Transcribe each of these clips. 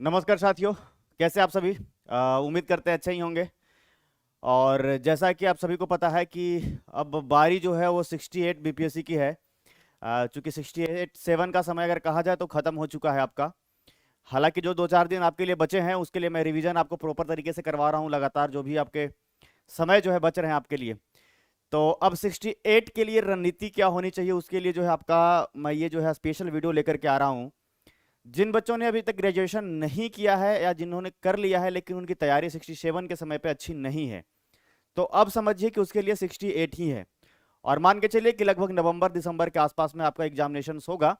नमस्कार साथियों, कैसे आप सभी। उम्मीद करते हैं अच्छे ही होंगे। और जैसा कि आप सभी को पता है कि अब बारी जो है वो 68 बीपीएससी की है। चूंकि 68-7 का समय अगर कहा जाए तो खत्म हो चुका है आपका। हालांकि जो 2-4 दिन आपके लिए बचे हैं उसके लिए मैं रिवीजन आपको प्रॉपर तरीके से करवा रहा हूँ लगातार, जो भी आपके समय जो है बच रहे हैं आपके लिए। तो अब 68 के लिए रणनीति क्या होनी चाहिए उसके लिए जो है आपका मैं ये जो है स्पेशल वीडियो लेकर के आ रहा हूँ। जिन बच्चों ने अभी तक ग्रेजुएशन नहीं किया है या जिन्होंने कर लिया है लेकिन उनकी तैयारी 67 के समय पे अच्छी नहीं है, तो अब समझिए कि उसके लिए 68 ही है। और मान के चलिए कि लगभग नवंबर दिसंबर के आसपास में आपका एग्जामिनेशन होगा,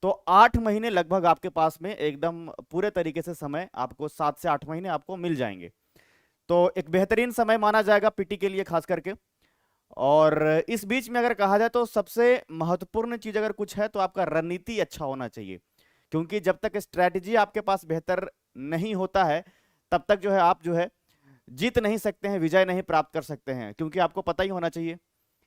तो 8 महीने लगभग आपके पास में एकदम पूरे तरीके से समय आपको 7 से 8 महीने आपको मिल जाएंगे। तो एक बेहतरीन समय माना जाएगा पीटी के लिए खास करके। और इस बीच में अगर कहा जाए तो सबसे महत्वपूर्ण चीज अगर कुछ है तो आपका रणनीति अच्छा होना चाहिए, क्योंकि जब तक स्ट्रैटेजी आपके पास बेहतर नहीं होता है तब तक जो है आप जो है जीत नहीं सकते हैं, विजय नहीं प्राप्त कर सकते हैं। क्योंकि आपको पता ही होना चाहिए,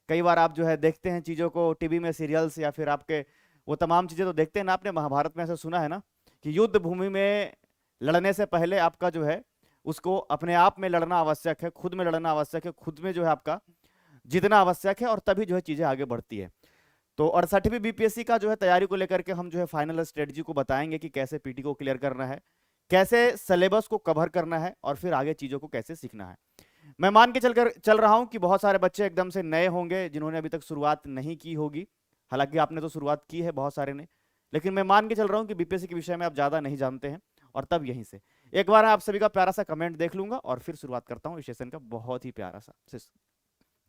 कई बार आप जो है देखते हैं चीजों को टीवी में, सीरियल्स या फिर आपके वो तमाम चीजें तो देखते हैं ना। आपने महाभारत में ऐसा सुना है ना कि युद्ध भूमि में लड़ने से पहले आपका जो है उसको अपने आप में लड़ना आवश्यक है, खुद में लड़ना आवश्यक है, खुद में जो है आपका जीतना आवश्यक है, और तभी जो है चीजें आगे बढ़ती है। तो 68वीं बीपीएससी का जो है तैयारी को लेकर के हम जो है फाइनल स्ट्रेटजी को बताएंगे कि कैसे पीटी को क्लियर करना है, कैसे सिलेबस को कवर करना है और फिर आगे चीजों को कैसे सीखना है। मैं मान के चल रहा हूं कि बहुत सारे बच्चे एकदम से नए होंगे जिन्होंने अभी तक शुरुआत नहीं की होगी। हालांकि आपने तो शुरुआत की है बहुत सारे ने, लेकिन मैं मान के चल रहा हूं कि बीपीएससी के विषय में आप ज्यादा नहीं जानते हैं। और तब यहीं से एक बार आप सभी का प्यारा सा कमेंट देख लूंगा और फिर शुरुआत करता हूं इस सेशन का, बहुत ही प्यारा सा।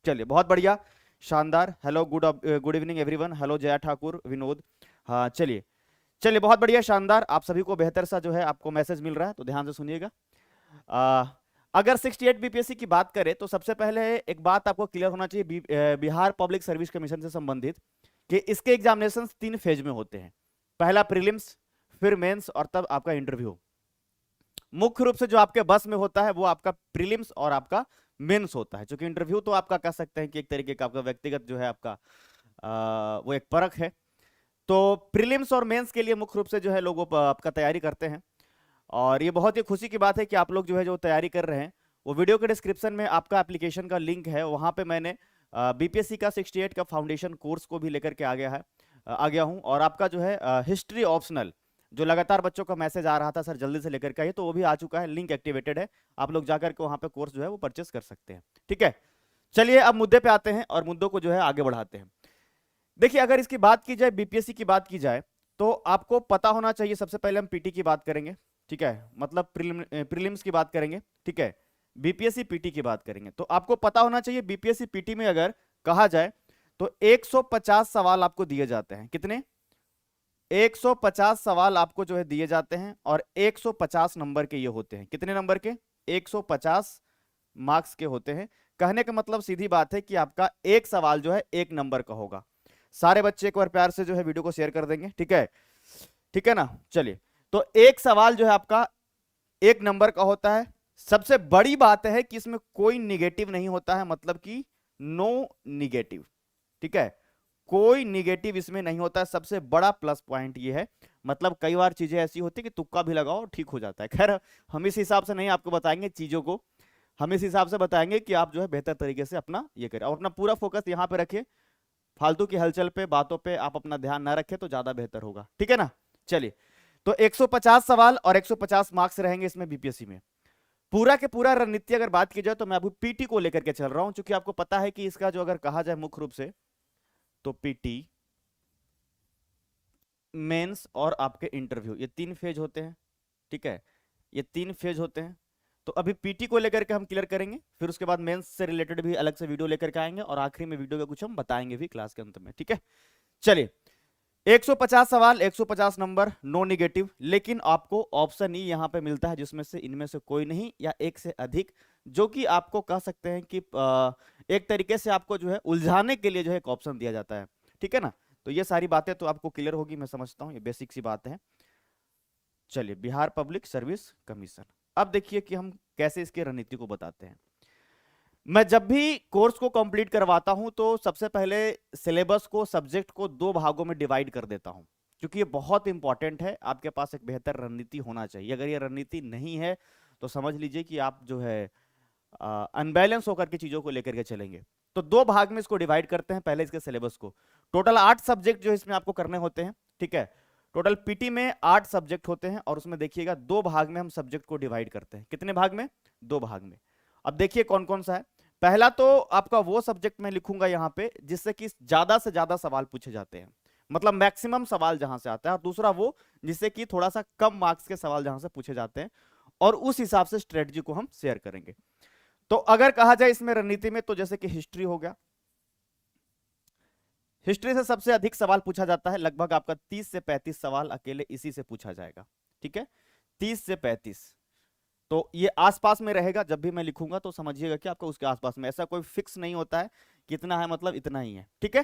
चलिए, बहुत बढ़िया, शानदार। Hello, good evening everyone. Hello Jaya Thakur, Vinod. हाँ, चलिए चलिए, बहुत बढ़िया, शानदार। आप सभी को बेहतर सा जो है आपको मैसेज मिल रहा है, तो ध्यान से सुनिएगा। अगर 68 बीपीएससी की बात करें तो सबसे पहले एक बात आपको क्लियर होना चाहिए बिहार पब्लिक सर्विस कमीशन से संबंधित, कि इसके एग्जामिनेशन 3 फेज में होते हैं। पहला प्रीलिम्स, फिर मेंस और तब आपका इंटरव्यू। मुख्य रूप से जो आपके बस में होता है वो आपका प्रीलिम्स और आपका मेंस होता है। क्योंकि इंटरव्यू तो आपका कह सकते हैं कि एक तरीके का आपका व्यक्तिगत जो है आपका वो एक परख है। तो प्रीलिम्स और मेंस के लिए मुख्य रूप से जो है लोग आपका तैयारी करते हैं। और ये बहुत ही खुशी की बात है कि आप लोग जो है जो तैयारी कर रहे हैं, वो वीडियो के डिस्क्रिप्शन में आपका एप्लीकेशन का लिंक है, वहां पे मैंने बीपीएससी का 68 का फाउंडेशन कोर्स को भी लेकर के आ गया हूं। और आपका जो है हिस्ट्री ऑप्शनल, जो लगातार बच्चों का मैसेज आ रहा था सर जल्दी से लेकर के आइए, तो वो भी आ चुका है, लिंक एक्टिवेटेड है। आप लोग जाकर के वहां पे कोर्स जो है वो परचेस कर सकते हैं। ठीक है, चलिए अब मुद्दे पे आते हैं और मुद्दों को जो है आगे बढ़ाते हैं। देखिए, अगर इसकी बात की जाए, बीपीएससी की बात की जाए, तो आपको पता होना चाहिए। सबसे पहले हम पीटी की बात करेंगे, ठीक है, मतलब प्रीलिम्स की बात करेंगे, ठीक है। बीपीएससी पीटी की बात करेंगे तो आपको पता होना चाहिए बीपीएससी पीटी में अगर कहा जाए तो 150 सवाल आपको दिए जाते हैं। कितने? 150 सवाल आपको जो है दिए जाते हैं और 150 नंबर के ये होते हैं। कितने नंबर के? 150 मार्क्स के होते हैं। कहने का मतलब सीधी बात है कि आपका एक सवाल जो है 1 नंबर का होगा। सारे बच्चे एक बार प्यार से जो है वीडियो को शेयर कर देंगे, ठीक है, ठीक है ना। चलिए, तो एक सवाल जो है आपका 1 नंबर का होता है। सबसे बड़ी बात है कि इसमें कोई निगेटिव नहीं होता है, मतलब कि नो निगेटिव, ठीक है, कोई निगेटिव इसमें नहीं होता है। सबसे बड़ा प्लस पॉइंट ये है। मतलब कई बार चीजें ऐसी होती है कि तुक्का भी लगाओ ठीक हो जाता है। खैर, हम इस हिसाब से नहीं आपको बताएंगे चीजों को, हम इस हिसाब से बताएंगे कि आप जो है बेहतर तरीके से अपना ये करें और अपना पूरा फोकस यहां पे रखिए। फालतू की हलचल पे, बातों पे आप अपना ध्यान ना रखें तो ज्यादा बेहतर होगा, ठीक है ना। चलिए, तो 150 सवाल और 150 मार्क्स रहेंगे इसमें बीपीएससी में। पूरा के पूरा रणनीति अगर बात की जाए तो मैं अभी पीटी को लेकर के चल रहा हूं, क्योंकि आपको पता है कि इसका जो अगर कहा जाए मुख्य रूप से तो पीटी, मेंस और आपके इंटरव्यू, ये 3 फेज होते हैं, ठीक है, ये 3 फेज होते हैं। तो अभी पीटी को लेकर के हम क्लियर करेंगे, फिर उसके बाद मेंस से रिलेटेड भी अलग से वीडियो लेकर के आएंगे और आखिरी में वीडियो का कुछ हम बताएंगे भी क्लास के अंत में, ठीक है। चलिए, 150 सवाल, 150 नंबर, नो निगेटिव, लेकिन आपको ऑप्शन ई यहां पे मिलता है जिसमें से इनमें से कोई नहीं या एक से अधिक, जो कि आपको कह सकते हैं कि एक तरीके से आपको जो है उलझाने के लिए जो है एक ऑप्शन दिया जाता है, ठीक है ना। तो ये सारी बातें तो आपको क्लियर होगी, मैं समझता हूं, ये बेसिक सी बात है। चलिए, बिहार पब्लिक सर्विस कमीशन, अब देखिए कि हम कैसे इसकी रणनीति को बताते हैं। मैं जब भी कोर्स को कंप्लीट करवाता हूं तो सबसे पहले सिलेबस को, सब्जेक्ट को 2 भागों में डिवाइड कर देता हूं, क्योंकि ये बहुत इंपॉर्टेंट है। आपके पास एक बेहतर रणनीति होना चाहिए। अगर ये रणनीति नहीं है तो समझ लीजिए कि आप जो है अनबैलेंस होकर के चीजों को लेकर के चलेंगे। तो दो भाग में इसको डिवाइड करते हैं पहले इसके सिलेबस को। टोटल 8 सब्जेक्ट जो इसमें आपको करने होते हैं, ठीक है। टोटल पीटी में 8 सब्जेक्ट होते हैं और उसमें देखिएगा 2 भाग में हम सब्जेक्ट को डिवाइड करते हैं। कितने भाग में? 2 भाग में। अब देखिए कौन कौन सा है। पहला तो आपका वो सब्जेक्ट मैं लिखूंगा यहां पे जिससे कि ज्यादा से ज्यादा सवाल पूछे जाते हैं, मतलब मैक्सिमम सवाल जहां से आता है, और दूसरा वो जिससे कि थोड़ा सा कम मार्क्स के सवाल जहां से पूछे जाते हैं, और उस हिसाब से स्ट्रेटजी को हम शेयर करेंगे। तो अगर कहा जाए इसमें रणनीति में, तो जैसे कि हिस्ट्री हो गया, हिस्ट्री से सबसे अधिक सवाल पूछा जाता है, लगभग आपका 30 से 35 सवाल अकेले इसी से पूछा जाएगा, ठीक है। 30 से 35, तो ये आसपास में रहेगा। जब भी मैं लिखूंगा तो समझिएगा कि आपका उसके आसपास में, ऐसा कोई फिक्स नहीं होता है कितना है, मतलब इतना ही है, ठीक है।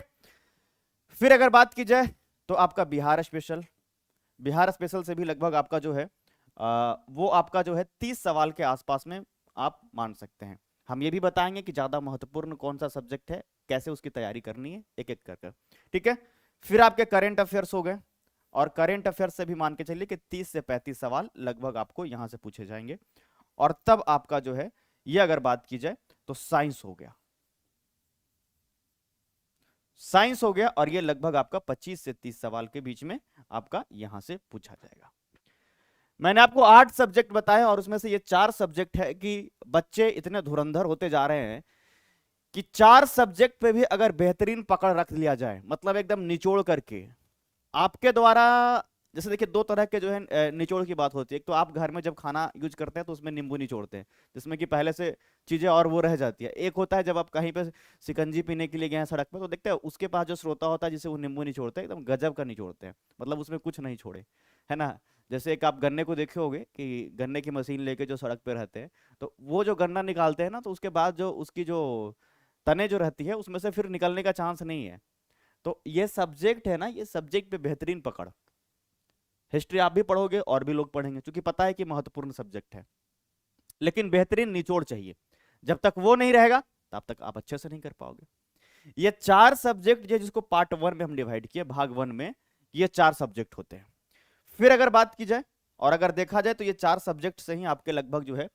फिर अगर बात की जाए तो आपका बिहार स्पेशल, बिहार स्पेशल से भी लगभग आपका जो है वो आपका जो है 30 सवाल के आसपास में आप मान सकते हैं। हम ये भी बताएंगे कि ज्यादा महत्वपूर्ण कौन सा सब्जेक्ट है, कैसे उसकी तैयारी करनी है, एक एक कर, ठीक है। फिर आपके करंट अफेयर्स हो गए, और करंट अफेयर्स से भी मान के चलिए कि 30 से 35 सवाल लगभग आपको यहां से पूछे जाएंगे। और तब आपका जो है ये अगर बात की जाए तो साइंस हो गया, साइंस हो गया, और ये लगभग आपका 25 से 30 सवाल के बीच में आपका यहां से पूछा जाएगा। मैंने आपको 8 सब्जेक्ट बताए और उसमें से ये 4 सब्जेक्ट है कि बच्चे इतने धुरंधर होते जा रहे हैं कि 4 सब्जेक्ट पे भी अगर बेहतरीन पकड़ रख लिया जाए, मतलब एकदम निचोड़ करके आपके द्वारा, जैसे देखिए 2 तरह के जो है निचोड़ की बात होती है। एक तो आप घर में जब खाना यूज करते हैं तो उसमें नींबू निचोड़ते हैं, जिसमें कि पहले से चीजें और वो रह जाती है। एक होता है जब आप कहीं पे शिकंजी पीने के लिए गए हैं सड़क पे, तो देखते हैं उसके पास जो श्रोता होता है जिसे वो नींबू निचोड़ते हैं, एकदम गजब का निचोड़ते हैं, मतलब उसमें कुछ नहीं छोड़े, है ना। जैसे एक आप गन्ने को देखे होंगे कि गन्ने की मशीन लेके जो सड़क पे रहते हैं, तो वो जो गन्ना निकालते हैं ना, तो उसके बाद जो उसकी जो तने जो रहती है उसमें से फिर निकलने का चांस नहीं है। तो ये सब्जेक्ट है ना, ये सब्जेक्ट पे बेहतरीन पकड़। हिस्ट्री आप भी पढ़ोगे और भी लोग पढ़ेंगे, क्योंकि पता है कि महत्वपूर्ण सब्जेक्ट है, लेकिन बेहतरीन निचोड़ चाहिए। जब तक वो नहीं रहेगा तब तक आप अच्छे से नहीं कर पाओगे। ये 4 सब्जेक्ट जो जिसको पार्ट 1 में हम डिवाइड किए, भाग 1 में ये 4 सब्जेक्ट होते हैं। फिर अगर बात की जाए और अगर देखा जाए तो ये 4 सब्जेक्ट से ही आपके लगभग जो है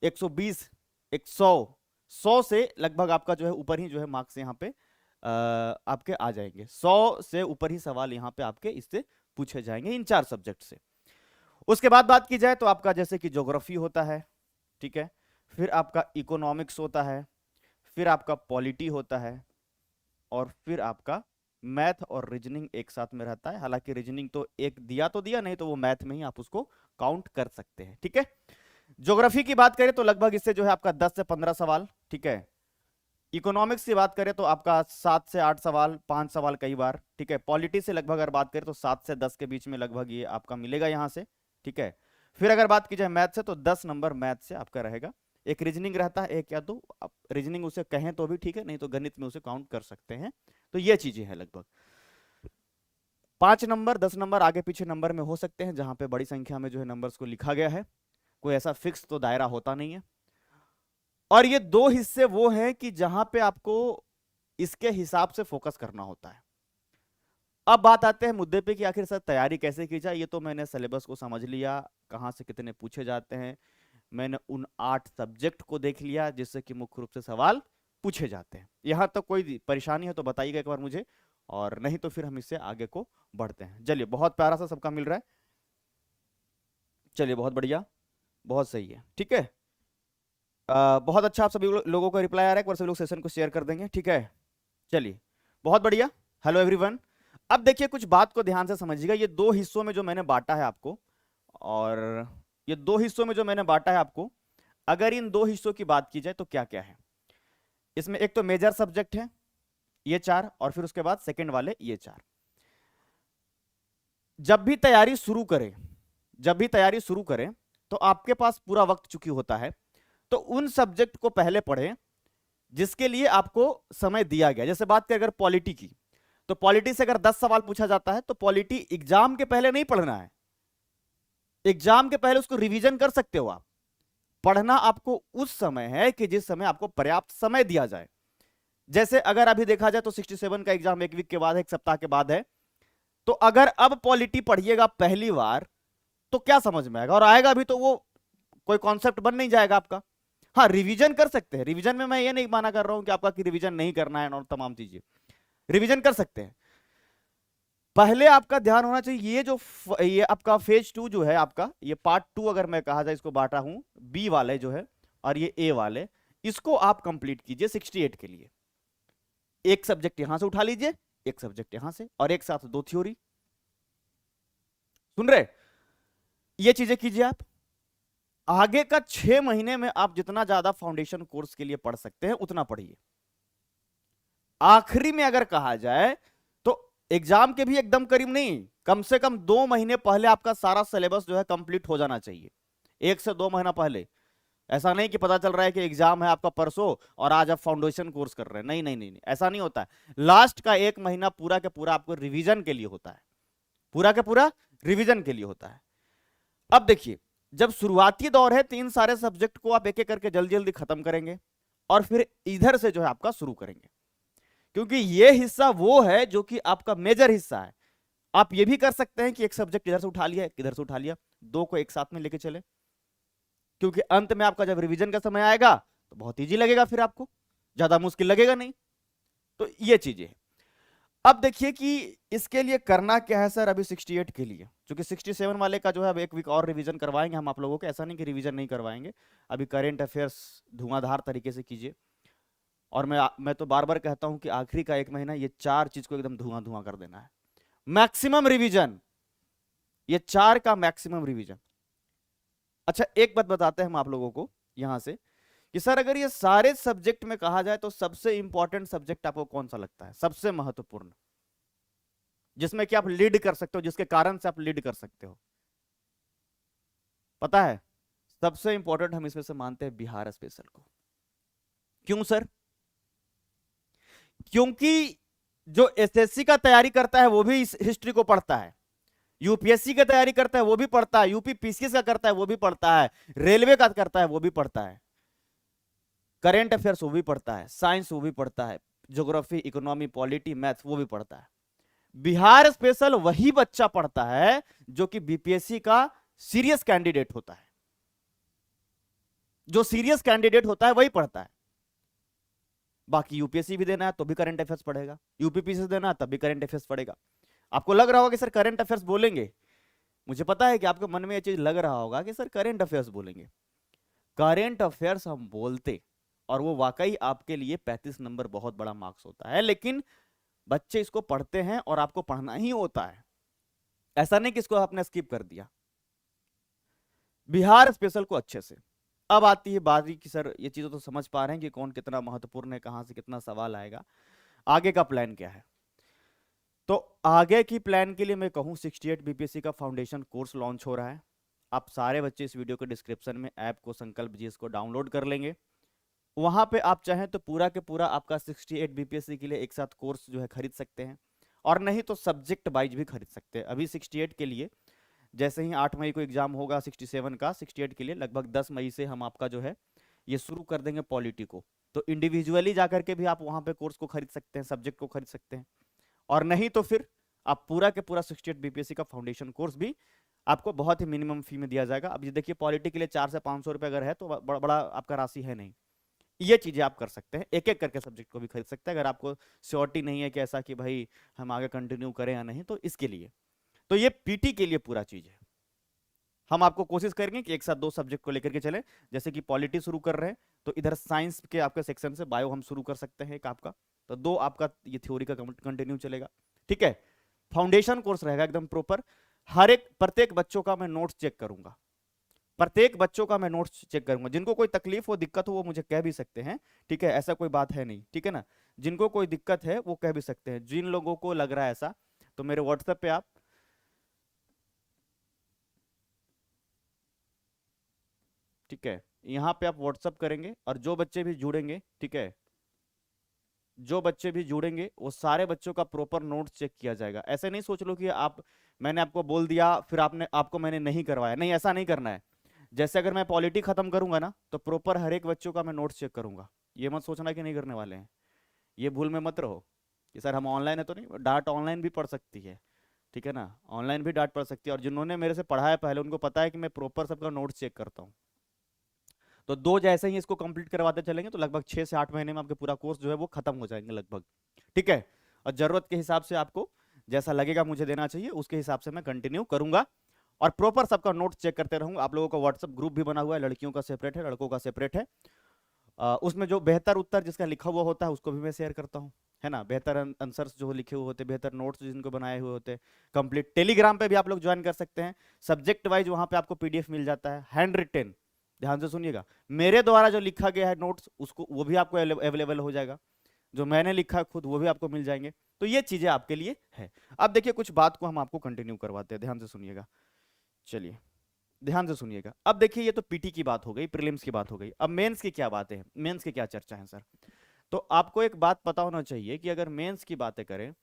120, 100 से लगभग आपका जो है ऊपर ही जो है मार्क्स यहाँ पे आपके आ जाएंगे। 100 से ऊपर ही सवाल यहाँ पे आपके इससे पूछे जाएंगे इन 4 सब्जेक्ट से। उसके बाद बात की जाए तो आपका जैसे कि ज्योग्राफी होता है, ठीक है। फिर आपका इकोनॉमिक्स होता है, फिर आपका पॉलिटी होता है, और फिर आपका मैथ और रीजनिंग एक साथ में रहता है। हालांकि रीजनिंग तो एक दिया तो दिया, नहीं तो वो मैथ में ही आप उसको काउंट कर सकते हैं, ठीक है। ज्योग्राफी की बात करें तो लगभग इससे जो है आपका 10 से 15 सवाल, ठीक है। इकोनॉमिक्स की बात करें तो आपका 7 से 8 सवाल, 5 सवाल कई बार, ठीक है। पॉलिटी से लगभग अगर बात करें तो 7 से 10 के बीच में लगभग ये आपका मिलेगा यहां से, ठीक है। फिर अगर बात की जाए मैथ से तो 10 नंबर मैथ से आपका रहेगा। एक रीजनिंग रहता है, एक या दो, आप रीजनिंग उसे कहें तो भी ठीक है, नहीं तो गणित में उसे काउंट कर सकते हैं। तो ये चीजें हैं, लगभग 5 नंबर 10 नंबर आगे पीछे नंबर में हो सकते हैं, जहां पे बड़ी संख्या में जो है नंबर्स को लिखा गया है। कोई ऐसा फिक्स तो दायरा होता नहीं है। और ये 2 हिस्से वो हैं कि जहां पे आपको इसके हिसाब से फोकस करना होता है। अब बात आते हैं मुद्दे पे कि आखिर सर तैयारी कैसे की जाए। ये तो मैंने सिलेबस को समझ लिया, कहां से कितने पूछे जाते हैं, मैंने उन 8 सब्जेक्ट को देख लिया जिससे कि मुख्य रूप से सवाल पूछे जाते हैं। यहां तक कोई परेशानी है तो बताइएगा एक बार मुझे, और नहीं तो फिर हम इससे आगे को बढ़ते हैं। चलिए, बहुत प्यारा सा सबका मिल रहा है, चलिए बहुत बढ़िया, बहुत सही है, ठीक है। बहुत अच्छा, आप सभी लोगों को रिप्लाई आ रहा है, एक बार सभी लोग सेशन को शेयर कर देंगे, ठीक है। चलिए बहुत बढ़िया, हेलो एवरीवन। अब देखिए कुछ बात को ध्यान से समझिएगा। ये 2 हिस्सों में जो मैंने बांटा है आपको, और ये 2 हिस्सों में जो मैंने बांटा है आपको, अगर इन 2 हिस्सों की बात की जाए तो क्या क्या है इसमें। एक तो मेजर सब्जेक्ट है ये 4, और फिर उसके बाद सेकंड वाले ये 4। जब भी तैयारी शुरू करें, जब भी तैयारी शुरू करें तो आपके पास पूरा वक्त चुकी होता है, तो उन सब्जेक्ट को पहले पढ़ें जिसके लिए आपको समय दिया गया। जैसे बात करें अगर पॉलिटी की, तो पॉलिटी से अगर 10 सवाल पूछा जाता है तो पॉलिटी एग्जाम के पहले नहीं पढ़ना है, एग्जाम के पहले उसको रिवीजन कर सकते हो आप। पढ़ना आपको उस समय है कि जिस समय आपको पर्याप्त समय दिया जाए। जैसे अगर अभी देखा जाए तो 67 का एग्जाम 1 वीक के बाद है, 1 सप्ताह के बाद है, तो अगर अब पॉलिटी पढ़िएगा पहली बार तो क्या समझ में आएगा, और आएगा भी तो वो कोई कॉन्सेप्ट बन नहीं जाएगा आपका। हाँ, रिवीजन कर सकते हैं, रिवीजन में मैं ये नहीं माना कर रहा हूं कि आपका कि रिवीजन नहीं करना है और तमाम चीजें, रिवीजन कर सकते हैं। पहले आपका ध्यान होना चाहिए ये जो ये आपका फेज 2 जो है आपका, ये पार्ट 2 अगर मैं कहा जाए, इसको बांटा हूं बी वाले जो है और ये ए वाले, इसको आप कंप्लीट कीजिए 68 के लिए। एक सब्जेक्ट यहां से उठा लीजिए, एक सब्जेक्ट यहां से, और एक साथ दो थ्योरी। सुन रहे, ये चीजें कीजिए आप। आगे का 6 महीने में आप जितना ज्यादा फाउंडेशन कोर्स के लिए पढ़ सकते हैं उतना पढ़िए। आखिरी में अगर कहा जाए तो एग्जाम के भी एकदम करीब नहीं, कम से कम 2 महीने पहले आपका सारा सिलेबस जो है कंप्लीट हो जाना चाहिए, 1 से 2 महीना पहले। ऐसा नहीं कि पता चल रहा है कि एग्जाम है आपका परसों और आज आप फाउंडेशन कोर्स कर रहे हैं, नहीं नहीं नहीं, नहीं ऐसा नहीं होता है। लास्ट का 1 महीना पूरा के पूरा आपको रिवीजन के लिए होता है, पूरा के पूरा रिवीजन के लिए होता है। अब देखिए, जब शुरुआती दौर है 3 सारे सब्जेक्ट को आप एक एक करके जल्दी जल्दी खत्म करेंगे और फिर इधर से जो है आपका शुरू करेंगे, क्योंकि ये हिस्सा वो है जो कि आपका मेजर हिस्सा है। आप ये भी कर सकते हैं कि एक सब्जेक्ट इधर से उठा लिया, इधर से उठा लिया, दो को एक साथ में लेके चले, क्योंकि अंत में आपका जब रिवीजन का समय आएगा तो बहुत इजी लगेगा, फिर आपको ज्यादा मुश्किल लगेगा नहीं। तो ये चीजें हैं। अब देखिए कि इसके लिए करना क्या है सर, अभी 68 के लिए, क्योंकि 67 वाले का जो है अब 1 वीक और रिवीजन करवाएंगे हम आप लोगों को, ऐसा नहीं कि रिवीजन नहीं करवाएंगे। अभी करेंट अफेयर्स धुआंधार तरीके से कीजिए, और मैं तो बार बार कहता हूं कि आखिरी का 1 महीना ये 4 चीज को एकदम धुआं धुआं कर देना है, मैक्सिमम रिवीजन, ये 4 का मैक्सिमम रिवीजन। अच्छा, एक बात बताते हैं हम आप लोगों को यहां से कि सर अगर ये सारे सब्जेक्ट में कहा जाए तो सबसे इंपॉर्टेंट सब्जेक्ट आपको कौन सा लगता है, सबसे महत्वपूर्ण, जिसमें कि आप लीड कर सकते हो, जिसके कारण से आप लीड कर सकते हो, पता है? सबसे इंपॉर्टेंट हम इसमें से मानते हैं बिहार स्पेशल को। क्यों सर? क्योंकि जो एसएससी का तैयारी करता है वो भी इस हिस्ट्री को पढ़ता है, यूपीएससी का तैयारी करता है वो भी पढ़ता है, यूपी पीसीएस का करता है वो भी पढ़ता है, रेलवे का करता है वो भी पढ़ता है, करेंट अफेयर्स वो भी पढ़ता है, साइंस वो भी पढ़ता है, ज्योग्राफी, इकोनॉमी, पॉलिटी, मैथ्स वो भी पढ़ता है। बिहार स्पेशल वही बच्चा पढ़ता है जो कि बीपीएससी का सीरियस कैंडिडेट होता है, जो सीरियस कैंडिडेट होता है वही पढ़ता है। बाकी यूपीएससी भी देना है तो भी करंट अफेयर्स पढ़ेगा, यूपीपीसी देना है तब भी करंट अफेयर्स पढ़ेगा। आपको लग रहा होगा कि सर करंट अफेयर्स बोलेंगे, मुझे पता है कि आपके मन में यह चीज लग रहा होगा कि सर करंट अफेयर्स बोलेंगे। करंट अफेयर्स हम बोलते और वो वाकई आपके लिए 35 नंबर बहुत बड़ा मार्क्स होता है, लेकिन बच्चे इसको पढ़ते हैं और आपको पढ़ना ही होता है, ऐसा नहीं कि इसको आपने स्किप कर दिया। बिहार स्पेशल को अच्छे से। अब आती है बारी की सर ये चीजें तो समझ पा रहे हैं कि कौन कितना महत्वपूर्ण है, कहां से कितना सवाल आएगा, आगे का प्लान क्या है। तो आगे की प्लान के लिए मैं कहूं 68 बीपीएससी का फाउंडेशन कोर्स लॉन्च हो रहा है। आप सारे बच्चे इस वीडियो के डिस्क्रिप्शन में ऐप को संकल्प जीएस को डाउनलोड कर लेंगे, वहां पे आप चाहें तो पूरा के पूरा आपका 68 बीपीएससी के लिए एक साथ कोर्स जो है खरीद सकते हैं, और नहीं तो सब्जेक्ट वाइज भी खरीद सकते हैं। अभी 68 के लिए जैसे ही 8 मई को एग्जाम होगा 67 का, 68 के लिए लगभग 10 मई से हम आपका जो है ये शुरू कर देंगे पॉलिटी को। तो इंडिविजुअली जाकर के भी आप वहां पे कोर्स को खरीद सकते हैं, सब्जेक्ट को खरीद सकते हैं, और नहीं तो फिर आप पूरा के पूरा 68 बीपीएससी का फाउंडेशन कोर्स भी आपको बहुत ही मिनिमम फी में दिया जाएगा। अब ये देखिए पॉलिटी के लिए 400 से 500 रुपए अगर है तो बड़ा बड़ा आपका राशि है नहीं। ये चीजें आप कर सकते हैं, एक एक करके सब्जेक्ट को भी खरीद सकते हैं अगर आपको श्योरिटी नहीं है कि ऐसा कि भाई हम आगे कंटिन्यू करें या नहीं, तो इसके लिए। तो ये पीटी के लिए पूरा चीज है। हम आपको कोशिश करेंगे कि एक साथ 2 सब्जेक्ट को लेकर के चले, जैसे कि पॉलिटी शुरू कर रहे हैं तो इधर साइंस के आपके सेक्शन से बायो हम शुरू कर सकते हैं एक आपका, तो 2 आपका ये थ्योरी का कंटिन्यू चलेगा, ठीक है। फाउंडेशन कोर्स रहेगा एकदम प्रॉपर, हर एक प्रत्येक बच्चों का मैं नोट्स चेक करूंगा, प्रत्येक बच्चों का मैं नोट्स चेक करूंगा। जिनको कोई तकलीफ हो, दिक्कत हो, वो मुझे कह भी सकते हैं, ठीक है, ऐसा कोई बात है नहीं, ठीक है ना। जिनको कोई दिक्कत है वो कह भी सकते हैं, जिन लोगों को लग रहा है ऐसा तो मेरे व्हाट्सएप पे आप ठीक है, यहाँ पे आप व्हाट्सअप करेंगे, और जो बच्चे भी जुड़ेंगे, ठीक है, जो बच्चे भी जुड़ेंगे वो सारे बच्चों का प्रॉपर नोट्स चेक किया जाएगा। ऐसे नहीं सोच लो कि आप, मैंने आपको बोल दिया फिर आपको मैंने नहीं करवाया, नहीं ऐसा नहीं करना है। जैसे अगर मैं पॉलिटी खत्म करूंगा ना तो प्रॉपर हर एक बच्चों का मैं नोट्स चेक करूंगा, ये मत सोचना कि नहीं करने वाले हैं, ये भूल में मत रहो कि सर हम ऑनलाइन है तो नहीं, डांट ऑनलाइन भी पड़ सकती है, ठीक है ना, ऑनलाइन भी डांट पड़ सकती है। और जिन्होंने मेरे से पढ़ा है पहले उनको पता है कि मैं प्रॉपर सबका नोट्स चेक करता हूँ। तो दो जैसे ही इसको कंप्लीट करवाते चलेंगे तो लगभग 6 से 8 महीने में आपके पूरा कोर्स जो है वो खत्म हो जाएंगे लगभग। ठीक है, और जरूरत के हिसाब से आपको जैसा लगेगा मुझे देना चाहिए उसके हिसाब से मैं कंटिन्यू करूंगा और प्रॉपर सबका नोट्स चेक करते रहूंगा। आप लोगों का व्हाट्सअप ग्रुप भी बना हुआ है, लड़कियों का सेपरेट है, लड़कों का सेपरेट है। उसमें जो बेहतर उत्तर जिसका लिखा हुआ होता है उसको भी मैं शेयर करता हूँ, है ना। बेहतर आंसर्स जो लिखे हुए होते हैं, बेहतर नोट्स जिनको बनाए हुए होते हैं, कंप्लीट। टेलीग्राम पे भी आप लोग ज्वाइन कर सकते हैं, सब्जेक्ट वाइज वहां पे आपको पीडीएफ मिल जाता है, हैंड रिटेन। ध्यान से सुनिएगा, मेरे द्वारा जो लिखा गया है नोट्स उसको वो भी आपको अवेलेबल हो जाएगा, जो मैंने लिखा है खुद वो भी आपको मिल जाएंगे। तो ये चीजें आपके लिए है। अब देखिए कुछ बात को हम आपको कंटिन्यू करवाते हैं, ध्यान से सुनिएगा। चलिए ध्यान से सुनिएगा। अब देखिए ये तो पीटी की बात हो गई, प्रीलिम्स की बात हो गई। अब मेंस की क्या बातें हैं, मेंस की क्या चर्चा है सर। तो आपको एक बात पता होना चाहिए कि अगर मेंस की बातें करें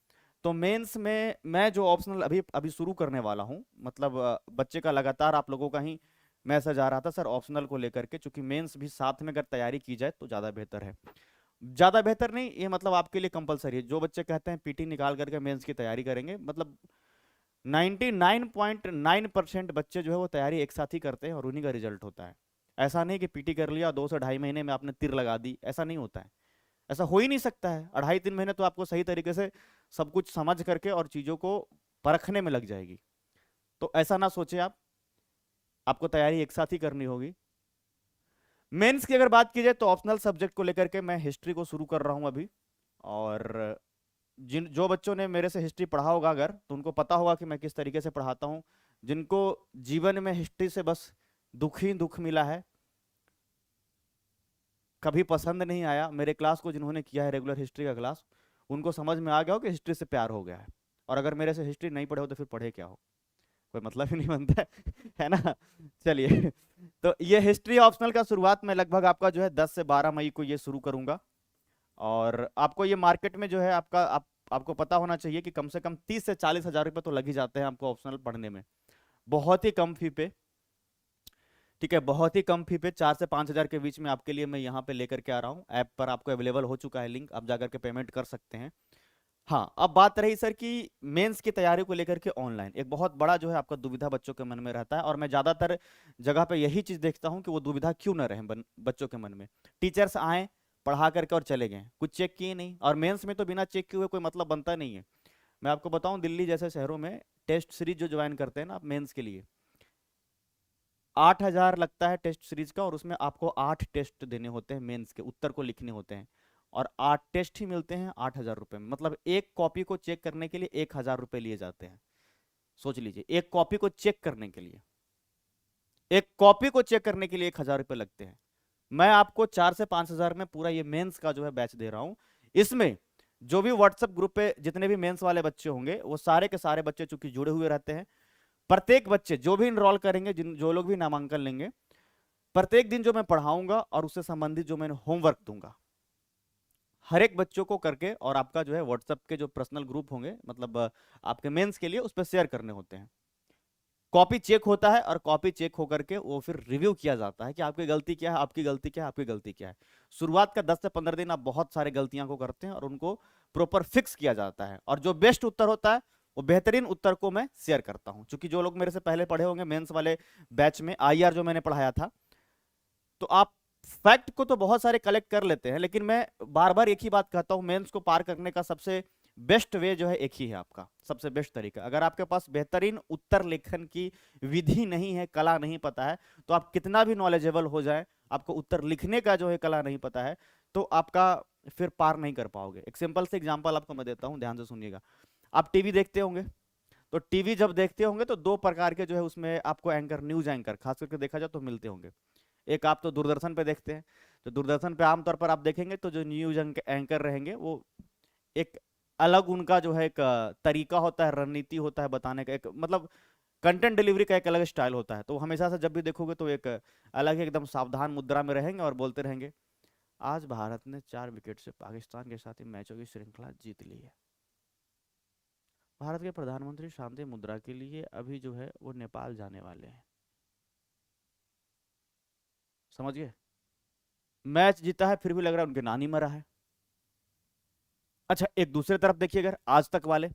तो मेंस में मैं जो ऑप्शनल अभी अभी शुरू करने वाला हूं, मतलब बच्चे का लगातार आप लोगों का ही मैसेज आ रहा था सर ऑप्शनल को लेकर के, क्योंकि मेंस भी साथ में अगर तैयारी की जाए तो ज़्यादा बेहतर है। ज़्यादा बेहतर नहीं, ये मतलब आपके लिए कंपलसरी है। जो बच्चे कहते हैं पीटी निकाल करके मेंस की तैयारी करेंगे, मतलब 99.9% बच्चे जो है वो तैयारी एक साथ ही करते हैं और उन्हीं का रिजल्ट होता है। ऐसा नहीं कि पीटी कर लिया 2 से ढाई महीने में आपने तीर लगा दी, ऐसा नहीं होता है। ऐसा हो ही नहीं सकता है। 2.5-3 महीने तो आपको सही तरीके से सब कुछ समझ करके और चीज़ों को परखने में लग जाएगी। तो ऐसा ना सोचे आप, आपको तैयारी एक साथ ही करनी होगी। मेंस की अगर बात की जाए तो ऑप्शनल सब्जेक्ट को लेकर के मैं हिस्ट्री को शुरू कर रहा हूं अभी। और जिन जो बच्चों ने मेरे से हिस्ट्री पढ़ा होगा अगर, तो उनको पता होगा कि मैं किस तरीके से पढ़ाता हूँ। जिनको जीवन में हिस्ट्री से बस दुख ही दुख मिला है, कभी पसंद नहीं आया मेरे क्लास को, जिन्होंने किया है रेगुलर हिस्ट्री का क्लास, उनको समझ में आ गया हो कि हिस्ट्री से प्यार हो गया है। और अगर मेरे से हिस्ट्री नहीं पढ़े हो तो फिर पढ़े क्या हो, कोई मतलब ही नहीं बनता है ना। चलिए, तो ये हिस्ट्री ऑप्शनल का शुरुआत में लगभग आपका जो है 10 से 12 मई को ये शुरू करूंगा। और आपको ये मार्केट में जो है आपको पता होना चाहिए कि कम से कम 30 से 40 हज़ार रुपए तो लग ही जाते हैं आपको ऑप्शनल पढ़ने में, बहुत ही कम फी पे। ठीक है, बहुत ही कम फी पे 4 से 5 हज़ार के बीच में आपके लिए मैं यहाँ पे लेकर के आ रहा हूँ। ऐप पर आपको अवेलेबल हो चुका है लिंक, आप जाकर के पेमेंट कर सकते हैं। हाँ, अब बात रही सर कि मेंस की तैयारी को लेकर के ऑनलाइन एक बहुत बड़ा जो है आपका दुविधा बच्चों के मन में रहता है, और मैं ज्यादातर जगह पे यही चीज देखता हूँ कि वो दुविधा क्यों ना रहे बच्चों के मन में। टीचर्स आए, पढ़ा करके और चले गए, कुछ चेक किए नहीं। और मेंस में तो बिना चेक किए हुए कोई मतलब बनता नहीं है। मैं आपको बताऊं, दिल्ली जैसे शहरों में टेस्ट सीरीज जो ज्वाइन करते हैं ना आप मेंस के लिए, 8 हज़ार लगता है टेस्ट सीरीज का, और उसमें आपको 8 टेस्ट देने होते हैं, मेंस के उत्तर को लिखने होते हैं। और 8 टेस्ट ही मिलते हैं 8 हज़ार रुपए में, मतलब एक कॉपी को चेक करने के लिए 1 हज़ार रुपए लिए जाते हैं। सोच लीजिए, एक कॉपी को चेक करने के लिए, एक कॉपी को चेक करने के लिए 1 हज़ार रुपए लगते हैं। मैं आपको 4 से 5 हज़ार में पूरा ये मेंस का जो है बैच दे रहा हूं। इसमें जो भी व्हाट्सएप ग्रुप पे जितने भी मेंस वाले बच्चे होंगे वो सारे के सारे बच्चे चूंकि जुड़े हुए रहते हैं, प्रत्येक बच्चे जो भी इनरोल करेंगे, जो लोग भी नामांकन लेंगे, प्रत्येक दिन जो मैं पढ़ाऊंगा और उससे संबंधित जो मैंने होमवर्क दूंगा हर एक बच्चों को करके, और आपका जो है व्हाट्सएप के जो पर्सनल ग्रुप होंगे, मतलब आपके मेंस के लिए, उस पर शेयर करने होते हैं। कॉपी चेक होता है और कॉपी चेक होकर के वो फिर रिव्यू किया जाता है कि आपकी गलती क्या है, आपकी गलती क्या है, आपकी गलती क्या है। शुरुआत का 10 से 15 दिन आप बहुत सारे गलतियां को करते हैं और उनको प्रॉपर फिक्स किया जाता है, और जो बेस्ट उत्तर होता है वो बेहतरीन उत्तर को मैं शेयर करता हूं। क्योंकि जो लोग मेरे से पहले पढ़े होंगे मेंस वाले बैच में, आईआर जो मैंने पढ़ाया था, तो आप फैक्ट को तो बहुत सारे कलेक्ट कर लेते हैं, लेकिन मैं बार बार एक ही बात कहता हूं, मेंस को पार करने का सबसे बेस्ट वे जो है एक ही है। आपका सबसे बेस्ट तरीका, अगर आपके पास बेहतरीन उत्तर लेखन की विधि नहीं है, कला नहीं पता है, तो आप कितना भी नॉलेजेबल हो जाए, आपको उत्तर लिखने का जो है कला नहीं पता है, तो आपका फिर पार नहीं कर पाओगे। एक सिंपल से एग्जांपल आपको मैं देता हूं, ध्यान से सुनिएगा। आप टीवी देखते होंगे, तो टीवी जब देखते होंगे तो दो प्रकार के जो है उसमें आपको एंकर, न्यूज एंकर खास करके देखा जाए तो मिलते होंगे। एक आप तो दूरदर्शन पे देखते हैं, तो दूरदर्शन पे आमतौर पर आप देखेंगे तो जो न्यूज एंकर रहेंगे वो एक अलग उनका जो है एक तरीका होता है, रणनीति होता है बताने का, एक मतलब कंटेंट डिलीवरी का एक अलग स्टाइल होता है। तो हमेशा से जब भी देखोगे तो एक अलग एकदम सावधान मुद्रा में रहेंगे और बोलते रहेंगे, आज भारत ने 4 विकेट से पाकिस्तान के साथ ही मैचों की श्रृंखला जीत ली है। भारत के प्रधानमंत्री शांति मुद्रा के लिए अभी जो है वो नेपाल जाने वाले हैं। समझ गए, मैच जीता है फिर भी लग रहा है उनके नानी मरा है। अच्छा, एक दूसरे तरफ देखिए, अगर आज तक वाले,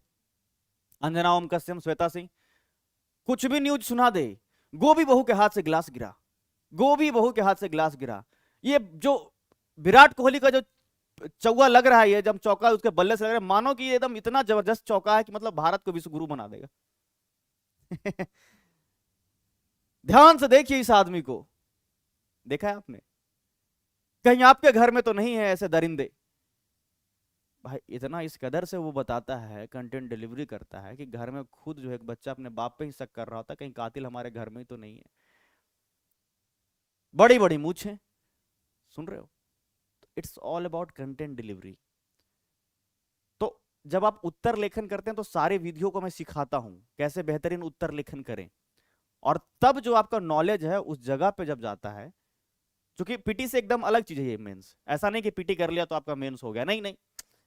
अंजना ओम कश्यप, श्वेता सिंह, कुछ भी न्यूज सुना दे, गोभी बहू के हाथ से गिलास गिरा, गोभी बहू के हाथ से गिलास गिरा। ये जो विराट कोहली का जो चौका लग रहा है, ये जब चौका उसके बल्ले से लग रहा है, मानो कि ये एकदम इतना जबरदस्त चौका है कि मतलब भारत को विश्व गुरु बना देगा। ध्यान से देखिए इस आदमी को, देखा है आपने? कहीं आपके घर में तो नहीं है ऐसे दरिंदे? भाई इतना इस कदर से वो बताता है, कंटेंट डिलीवरी करता है कि घर में खुद जो है एक बच्चा अपने बाप पे ही शक कर रहा होता है, कहीं कातिल हमारे घर में ही तो नहीं है। बड़ी बड़ी मूछें, सुन रहे हो? It's all about content delivery. तो जब आप उत्तर लेखन करते हैं तो सारे विधियों को मैं सिखाता हूं कैसे बेहतरीन उत्तर लेखन करें, और तब जो आपका नॉलेज है उस जगह पे जब जाता है, क्योंकि पीटी से एकदम अलग चीज है ये मेंस। ऐसा नहीं कि पीटी कर लिया तो आपका मेंस हो गया, नहीं नहीं,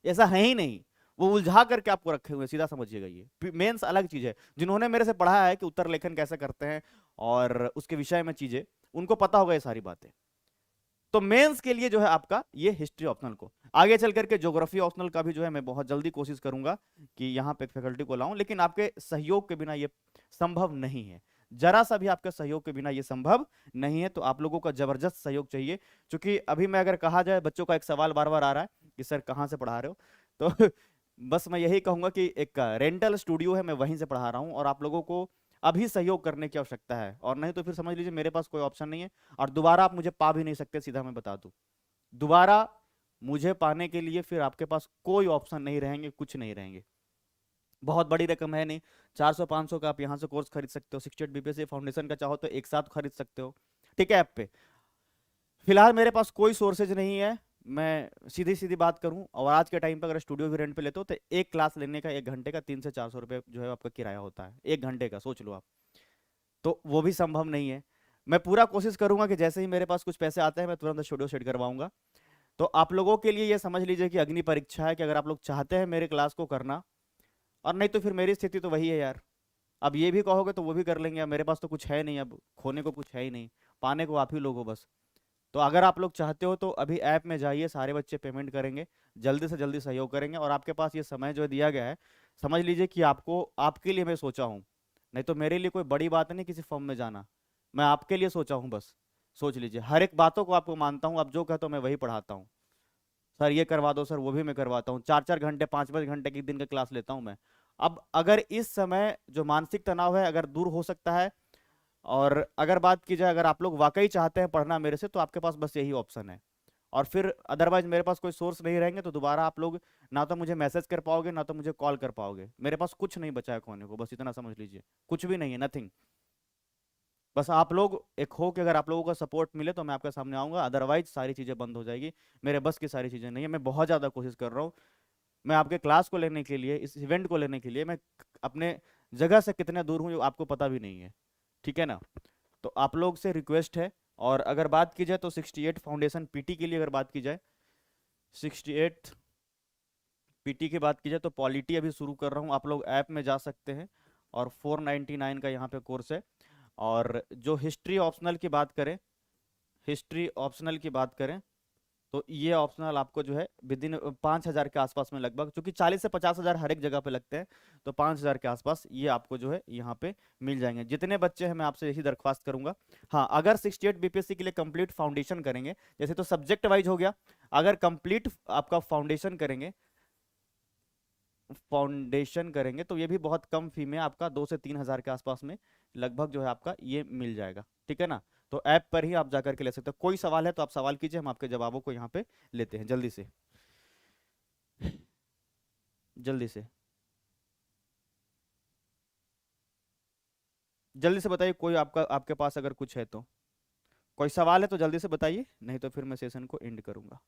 ऐसा है ही नहीं। वो उलझा करके आपको रखे हुए, सीधा समझिएगा, ये मेंस अलग चीज है। जिन्होंने मेरे से पढ़ा है कि उत्तर लेखन कैसे करते हैं और उसके विषय में चीजें, उनको पता होगा ये सारी बातें। तो मेंस के लिए जो है आपका ये हिस्ट्री ऑप्शनल को, आगे चल करके ज्योग्राफी ऑप्शनल का भी जो है मैं बहुत जल्दी कोशिश करूंगा कि यहाँ पे फैकल्टी को लाऊं, लेकिन आपके सहयोग के बिना ये संभव नहीं है। जरा सा भी आपके सहयोग के बिना ये संभव नहीं है, तो आप लोगों का जबरदस्त सहयोग चाहिए। क्योंकि अभी मैं अगर कहा जाए, बच्चों का एक सवाल बार बार आ रहा है कि सर कहाँ से पढ़ा रहे हो, तो बस मैं यही कहूंगा कि एक रेंटल स्टूडियो है, मैं वहीं से पढ़ा रहा हूँ, और आप लोगों को अभी सहयोग करने की आवश्यकता है, और नहीं तो फिर समझ लीजिए मेरे पास कोई ऑप्शन नहीं है। और दोबारा आप मुझे पा भी नहीं सकते, सीधा मैं बता दूं, दोबारा मुझे पाने के लिए फिर आपके पास कोई ऑप्शन नहीं रहेंगे, कुछ नहीं रहेंगे। बहुत बड़ी रकम है नहीं, 400-500 का आप यहाँ से कोर्स खरीद सकते हो, 68 बीपीएससी फाउंडेशन का चाहो तो एक साथ खरीद सकते हो, ठीक है ऐप पे। फिलहाल मेरे पास कोई सोर्सेज नहीं है, मैं सीधी सीधी बात करूं, और आज के टाइम पर अगर स्टूडियो भी रेंट पे लेते हो तो एक क्लास लेने का 1 घंटे का 300 से 400 रुपये जो है आपका किराया होता है, 1 घंटे का, सोच लो आप। तो वो भी संभव नहीं है। मैं पूरा कोशिश करूंगा कि जैसे ही मेरे पास कुछ पैसे आते हैं मैं तुरंत स्टूडियो सेट करवाऊंगा। तो आप लोगों के लिए ये समझ लीजिए कि अग्नि परीक्षा है, कि अगर आप लोग चाहते हैं मेरे क्लास को करना, और नहीं तो फिर मेरी स्थिति तो वही है यार। अब ये भी कहोगे तो वो भी कर लेंगे, अब मेरे पास तो कुछ है नहीं, अब खोने को कुछ है ही नहीं, पाने को आप ही लोग हो बस। तो अगर आप लोग चाहते हो तो अभी ऐप में जाइए, सारे बच्चे पेमेंट करेंगे, जल्दी से जल्दी सहयोग करेंगे, और आपके पास ये समय जो दिया गया है, समझ लीजिए कि आपको, आपके लिए मैं सोचा हूँ। नहीं तो मेरे लिए कोई बड़ी बात नहीं किसी फॉर्म में जाना, मैं आपके लिए सोचा हूँ बस। सोच लीजिए, हर एक बातों को आपको मानता हूँ, आप जो कहते हो मैं वही पढ़ाता हूँ। सर ये करवा दो, सर वो भी मैं करवाता हूँ, 4-4 घंटे 5-5 घंटे की दिन का क्लास लेता हूँ मैं। अब अगर इस समय जो मानसिक तनाव है अगर दूर हो सकता है, और अगर बात की जाए, अगर आप लोग वाकई चाहते हैं पढ़ना मेरे से, तो आपके पास बस यही ऑप्शन है। और फिर अदरवाइज मेरे पास कोई सोर्स नहीं रहेंगे तो दोबारा आप लोग ना तो मुझे मैसेज कर पाओगे, ना तो मुझे कॉल कर पाओगे, मेरे पास कुछ नहीं बचा है खोने को, बस इतना समझ लीजिए, कुछ भी नहीं है, नथिंग। बस आप लोग एक हो कि अगर आप लोगों का सपोर्ट मिले तो मैं आपके सामने आऊंगा, अदरवाइज सारी चीजें बंद हो जाएगी। मेरे बस की सारी चीजें नहीं है, मैं बहुत ज्यादा कोशिश कर रहा हूँ। मैं आपके क्लास को लेने के लिए, इस इवेंट को लेने के लिए, मैं अपने जगह से कितने दूर हूँ आपको पता भी नहीं है, ठीक है ना? तो आप लोग से रिक्वेस्ट है। और अगर बात की जाए तो 68 फाउंडेशन पीटी के लिए अगर बात की जाए, 68 पीटी की बात की जाए तो पॉलिटी अभी शुरू कर रहा हूँ, आप लोग ऐप में जा सकते हैं, और 499 का यहाँ पे कोर्स है। और जो हिस्ट्री ऑप्शनल की बात करें, हिस्ट्री ऑप्शनल की बात करें तो ये ऑप्शनल आपको जो है विद इन 5,000 के आसपास में लगभग, क्योंकि 40 से 50 हज़ार हर एक जगह पे लगते हैं, तो 5,000 के आसपास ये आपको जो है यहाँ पे मिल जाएंगे। जितने बच्चे हैं मैं आपसे यही दरख्वास्त करूंगा। हाँ, अगर 68 बीपीएससी के लिए कंप्लीट फाउंडेशन करेंगे, जैसे तो सब्जेक्ट वाइज हो गया, अगर कंप्लीट आपका फाउंडेशन करेंगे, फाउंडेशन करेंगे तो ये भी बहुत कम फी में आपका 2 से 3 हज़ार के आसपास में लगभग जो है आपका ये मिल जाएगा, ठीक है ना? तो ऐप पर ही आप जाकर के ले सकते हो। कोई सवाल है तो आप सवाल कीजिए, हम आपके जवाबों को यहाँ पे लेते हैं जल्दी से, जल्दी से, जल्दी से बताइए, कोई आपका, आपके पास अगर कुछ है तो, कोई सवाल है तो जल्दी से बताइए, नहीं तो फिर मैं सेशन को एंड करूंगा।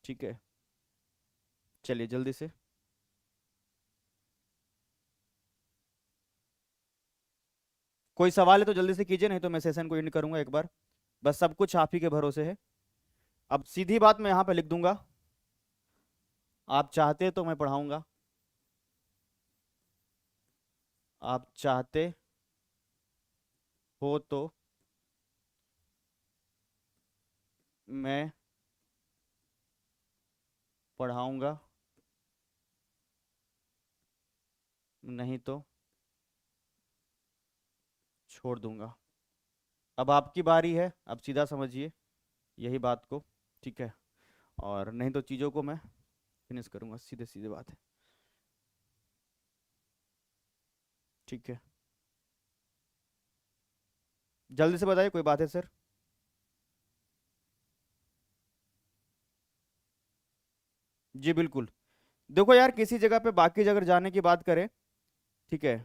ठीक है, चलिए जल्दी से। कोई सवाल है तो जल्दी से कीजिए, नहीं तो मैं सेशन को एंड करूंगा एक बार। बस सब कुछ आप ही के भरोसे है। अब सीधी बात मैं यहाँ पे लिख दूंगा, आप चाहते तो मैं पढ़ाऊंगा, आप चाहते हो तो मैं पढ़ाऊंगा, नहीं तो छोड़ दूंगा। अब आपकी बारी है, अब सीधा समझिए यही बात को, ठीक है। और नहीं तो चीज़ों को मैं फिनिश करूंगा, सीधे सीधे बात है, ठीक है। जल्दी से बताइए, कोई बात है सर? जी बिल्कुल। देखो यार, किसी जगह पे बाकी जगह जाने की बात करें, ठीक है।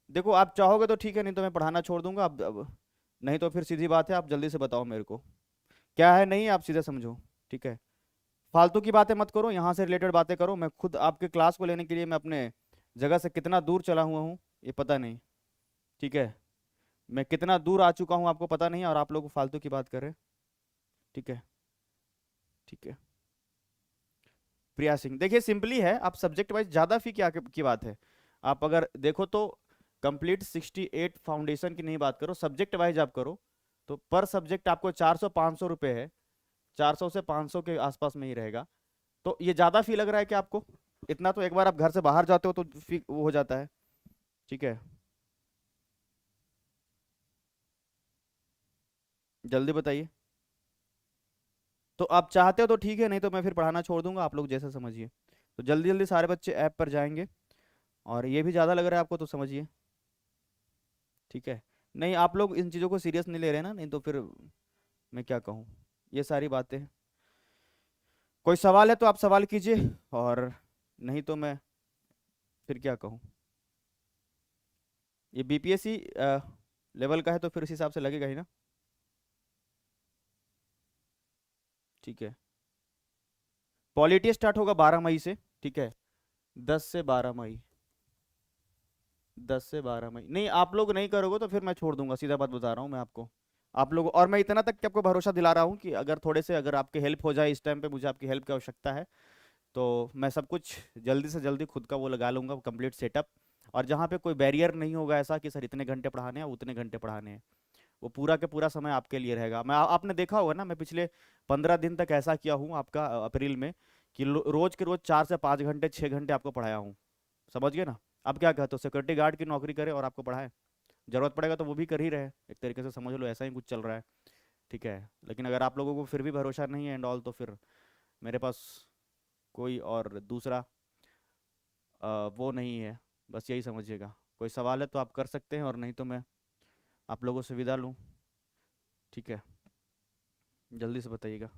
देखो आप चाहोगे तो ठीक है, नहीं तो मैं पढ़ाना छोड़ दूंगा। अब नहीं तो फिर सीधी बात है, आप जल्दी से बताओ मेरे को क्या है, नहीं आप सीधे समझो, ठीक है। फालतू की बातें मत करो, यहाँ से रिलेटेड बातें करो। मैं खुद आपके क्लास को लेने के लिए मैं अपने जगह से कितना दूर चला हुआ हूँ ये पता नहीं, ठीक है। मैं कितना दूर आ चुका हूँ आपको पता नहीं, और आप लोग फालतू की बात कर रहे हैं, ठीक है। ठीक है। प्रिया सिंह, देखिए सिंपली है, आप सब्जेक्ट वाइज ज़्यादा फी क्या की बात है। आप अगर देखो तो कंप्लीट 68 फाउंडेशन की नहीं बात करो, सब्जेक्ट वाइज आप करो तो पर सब्जेक्ट आपको 400-500 रुपये है। 400 से 500 के आसपास में ही रहेगा। तो ये ज़्यादा फी लग रहा है कि आपको? इतना तो एक बार आप घर से बाहर जाते हो तो फी वो हो जाता है, ठीक है। जल्दी बताइए। तो आप चाहते हो तो ठीक है, नहीं तो मैं फिर पढ़ाना छोड़ दूंगा, आप लोग जैसा समझिए। तो जल्दी जल्दी सारे बच्चे ऐप पर जाएंगे। और ये भी ज़्यादा लग रहा है आपको तो समझिए, ठीक है। नहीं आप लोग इन चीज़ों को सीरियस नहीं ले रहे ना, नहीं तो फिर मैं क्या कहूँ, ये सारी बातें। कोई सवाल है तो आप सवाल कीजिए, और नहीं तो मैं फिर क्या कहूँ। ये बीपीएससी लेवल का है तो फिर उस हिसाब से लगेगा ही ना, ठीक है। पॉलिटी स्टार्ट होगा 12 मई से, ठीक है। 10 से 12 मई, 10 से 12 मई। नहीं आप लोग नहीं करोगे तो फिर मैं छोड़ दूंगा, सीधा बात बता रहा हूँ मैं आपको। आप लोग, और मैं इतना तक कि आपको भरोसा दिला रहा हूँ कि अगर थोड़े से अगर आपके हेल्प हो जाए इस टाइम पे, मुझे आपकी हेल्प की आवश्यकता है, तो मैं सब कुछ जल्दी से जल्दी खुद का वो लगा लूंगा कंप्लीट सेटअप। और जहाँ पे कोई बैरियर नहीं होगा ऐसा कि सर इतने घंटे पढ़ाने हैं उतने घंटे पढ़ाने हैं, वो पूरा के पूरा समय आपके लिए रहेगा। आपने देखा होगा ना, मैं पिछले 15 दिन तक ऐसा किया हूँ आपका अप्रैल में, कि रोज के रोज 4 से 5 घंटे 6 घंटे आपको पढ़ाया हूँ, समझ गए ना। अब क्या कहते हो, सिक्योरिटी गार्ड की नौकरी करे और आपको पढ़ाए? जरूरत पड़ेगा तो वो भी कर ही रहे हैं, एक तरीके से समझ लो ऐसा ही कुछ चल रहा है, ठीक है। लेकिन अगर आप लोगों को फिर भी भरोसा नहीं है एंड ऑल, तो फिर मेरे पास कोई और दूसरा वो नहीं है, बस यही समझिएगा। कोई सवाल है तो आप कर सकते हैं, और नहीं तो मैं आप लोगों से विदा लूँ, ठीक है। जल्दी से बताइएगा।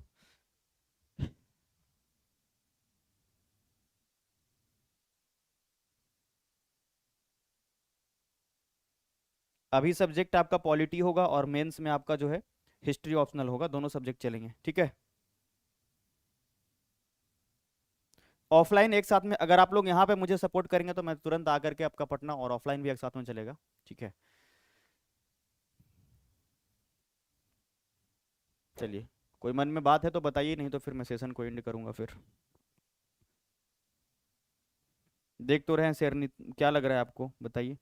अभी सब्जेक्ट आपका पॉलिटी होगा, और मेंस में आपका जो है हिस्ट्री ऑप्शनल होगा, दोनों सब्जेक्ट चलेंगे, ठीक है। ऑफलाइन एक साथ में, अगर आप लोग यहाँ पे मुझे सपोर्ट करेंगे तो मैं तुरंत आकर के आपका पढ़ना, और ऑफलाइन भी एक साथ में चलेगा, ठीक है। चलिए, कोई मन में बात है तो बताइए, नहीं तो फिर मैं सेशन को एंड करूंगा फिर। देख तो रहे हैं शेरनी, क्या लग रहा है आपको बताइए।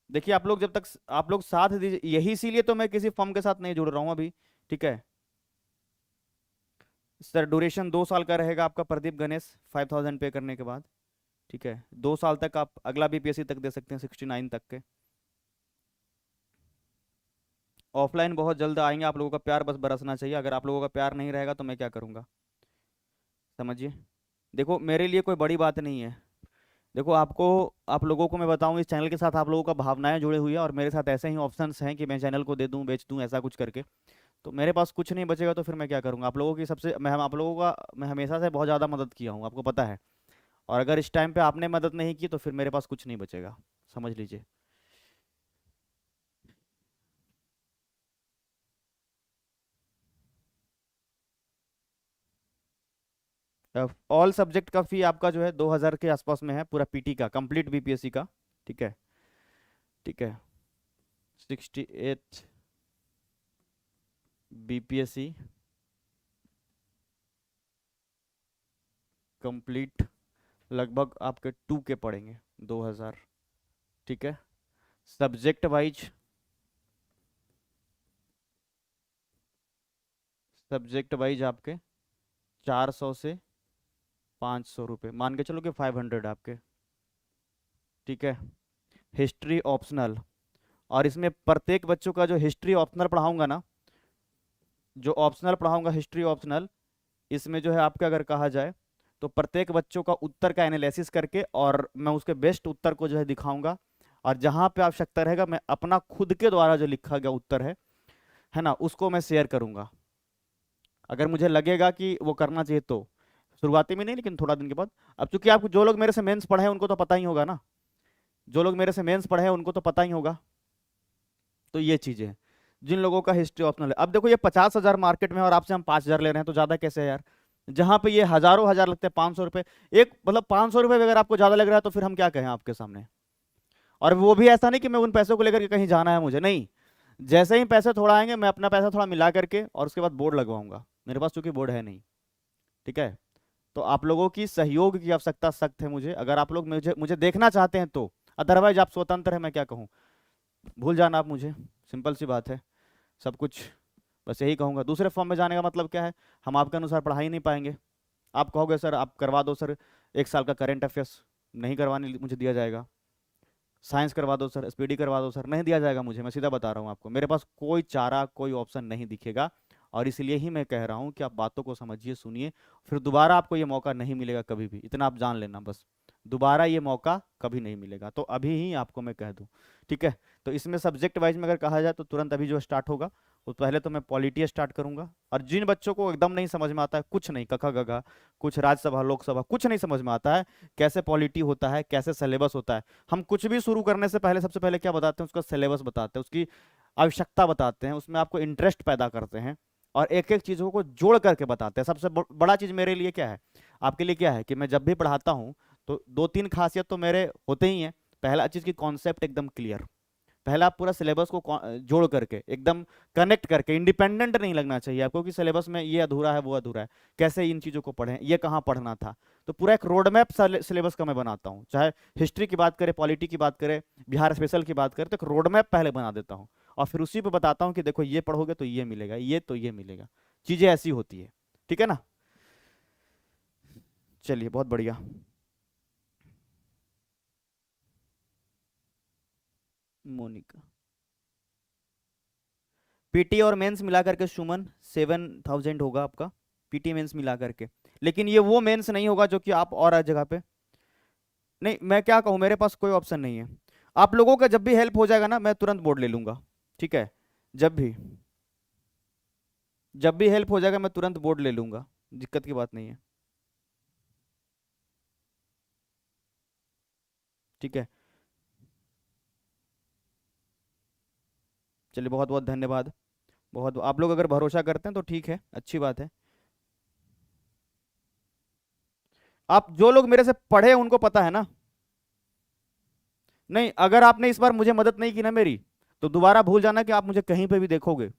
देखिए आप लोग जब तक आप लोग साथ दीजिए, यही इसीलिए तो मैं किसी फर्म के साथ नहीं जुड़ रहा हूँ अभी, ठीक है। सर ड्यूरेशन 2 साल का रहेगा आपका, प्रदीप गणेश, 5000 पे करने के बाद, ठीक है। 2 साल तक आप अगला बीपीएससी तक दे सकते हैं, 69 तक के। ऑफलाइन बहुत जल्द आएंगे, आप लोगों का प्यार बस बरसना चाहिए, अगर आप लोगों का प्यार नहीं रहेगा तो मैं क्या करूँगा, समझिए। देखो मेरे लिए कोई बड़ी बात नहीं है। देखो आपको, आप लोगों को मैं बताऊं, इस चैनल के साथ आप लोगों का भावनाएं जुड़े हुई है, और मेरे साथ ऐसे ही ऑप्शंस हैं कि मैं चैनल को दे दूं बेच दूं ऐसा कुछ करके, तो मेरे पास कुछ नहीं बचेगा तो फिर मैं क्या करूंगा। आप लोगों की सबसे मैं हम आप लोगों का मैं हमेशा से बहुत ज़्यादा मदद किया हूँ, आपको पता है। और अगर इस टाइम पे आपने मदद नहीं की तो फिर मेरे पास कुछ नहीं बचेगा, समझ लीजिए। ऑल सब्जेक्ट का फी आपका जो है 2000 के आसपास में है, पूरा पीटी का कंप्लीट बीपीएससी का, ठीक है। ठीक है। 68 बीपीएससी कंप्लीट, लगभग आपके 2 के पड़ेंगे, 2000, ठीक है। सब्जेक्ट वाइज सब्जेक्ट वाइज आपके 400 से 500 रुपये, मान के चलो कि 500 आपके। ठीक है। हिस्ट्री ऑप्शनल, और इसमें प्रत्येक बच्चों का जो हिस्ट्री ऑप्शनल पढ़ाऊंगा ना, जो ऑप्शनल पढ़ाऊंगा हिस्ट्री ऑप्शनल, इसमें जो है आपका अगर कहा जाए तो प्रत्येक बच्चों का उत्तर का एनालिसिस करके और मैं उसके बेस्ट उत्तर को जो है दिखाऊंगा, और जहां पे आवश्यकता रहेगा मैं अपना खुद के द्वारा जो लिखा गया उत्तर है ना, उसको मैं शेयर करूंगा, अगर मुझे लगेगा कि वो करना चाहिए तो। शुरुआती में नहीं, लेकिन थोड़ा दिन के बाद। अब चूंकि आप जो लोग मेरे से मेंस पढ़े हैं उनको तो पता ही होगा ना, जो लोग मेरे से मेंस पढ़े हैं उनको तो पता ही होगा। तो ये चीजें हैं जिन लोगों का हिस्ट्री ऑप्शनल है। अब देखो ये 50,000 मार्केट में और आपसे हम 5,000 ले रहे हैं, तो ज्यादा कैसे है यार। जहां पे ये हजारों हजार लगते हैं, 500 रुपए एक, मतलब 500 रुपए अगर आपको ज्यादा लग रहा है तो फिर हम क्या कहें आपके सामने। और वो भी ऐसा नहीं कि मैं उन पैसों को लेकर के कहीं जाना है मुझे, नहीं। जैसे ही पैसे थोड़ा आएंगे मैं अपना पैसा थोड़ा मिला करके और उसके बाद बोर्ड लगवाऊंगा, मेरे पास चूंकि बोर्ड है नहीं। ठीक है। तो आप लोगों की सहयोग की आवश्यकता सख्त है मुझे, अगर आप लोग मुझे मुझे देखना चाहते हैं तो। अदरवाइज आप स्वतंत्र है, मैं क्या कहूँ, भूल जाना आप मुझे, सिंपल सी बात है सब कुछ। बस यही कहूंगा। दूसरे फॉर्म में जाने का मतलब क्या है, हम आपके अनुसार पढ़ा ही नहीं पाएंगे। आप कहोगे सर आप करवा दो सर, 1 साल का करेंट अफेयर्स, नहीं करवाने मुझे दिया जाएगा। साइंस करवा दो सर, एसपीडी करवा दो सर, नहीं दिया जाएगा मुझे, मैं सीधा बता रहा हूँ आपको। मेरे पास कोई चारा, कोई ऑप्शन नहीं दिखेगा। और इसलिए ही मैं कह रहा हूँ कि आप बातों को समझिए, सुनिए, फिर दोबारा आपको ये मौका नहीं मिलेगा कभी भी, इतना आप जान लेना बस। दोबारा ये मौका कभी नहीं मिलेगा, तो अभी ही आपको मैं कह दूं। ठीक है। तो इसमें सब्जेक्ट वाइज में अगर कहा जाए तो तुरंत अभी जो स्टार्ट होगा वो पहले तो मैं पॉलिटी स्टार्ट करूंगा। और जिन बच्चों को एकदम नहीं समझ में आता है, कुछ नहीं, कखा गघा, कुछ राज्यसभा लोकसभा कुछ नहीं समझ में आता है, कैसे पॉलिटी होता है, कैसे सिलेबस होता है, हम कुछ भी शुरू करने से पहले सबसे पहले क्या बताते हैं, उसका सिलेबस बताते हैं, उसकी आवश्यकता बताते हैं, उसमें आपको इंटरेस्ट पैदा करते हैं, और एक एक चीजों को जोड़ करके बताते हैं। सबसे बड़ा चीज मेरे लिए क्या है, आपके लिए क्या है, कि मैं जब भी पढ़ाता हूं तो 2-3 खासियत तो मेरे होते ही हैं। पहला चीज की कॉन्सेप्ट एकदम क्लियर, पहला आप पूरा सिलेबस को जोड़ करके एकदम कनेक्ट करके, इंडिपेंडेंट नहीं लगना चाहिए आपको कि सिलेबस में ये अधूरा है वो अधूरा है, कैसे इन चीजों को पढ़ें, ये कहाँ पढ़ना था। तो पूरा एक रोड मैप सिलेबस का मैं बनाता हूँ, चाहे हिस्ट्री की बात करें, पॉलिटी की बात करें, बिहार स्पेशल की बात करें, तो एक रोड मैप पहले बना देता हूँ, और फिर उसी पे बताता हूँ कि देखो ये पढ़ोगे तो ये मिलेगा, ये तो ये मिलेगा। चीजें ऐसी होती है। ठीक है ना। चलिए बहुत बढ़िया। मोनिका, पीटी और मेंस मिला करके सुमन 7,000 होगा आपका, पीटी मेंस मिला करके। लेकिन ये वो मेंस नहीं होगा जो कि आप और जगह पे, नहीं मैं क्या कहूँ, मेरे पास कोई ऑप्शन नहीं है। आप लोगों का जब भी हेल्प हो जाएगा ना, मैं तुरंत बोर्ड ले लूंगा। ठीक है। जब भी जब भी हेल्प हो जाएगा मैं तुरंत बोर्ड ले लूंगा, दिक्कत की बात नहीं है। ठीक है। चलिए बहुत बहुत धन्यवाद। बहुत आप लोग अगर भरोसा करते हैं तो ठीक है, अच्छी बात है। आप जो लोग मेरे से पढ़े हैं, उनको पता है ना। नहीं, अगर आपने इस बार मुझे मदद नहीं की ना मेरी, तो दोबारा भूल जाना कि आप मुझे कहीं पे भी देखोगे,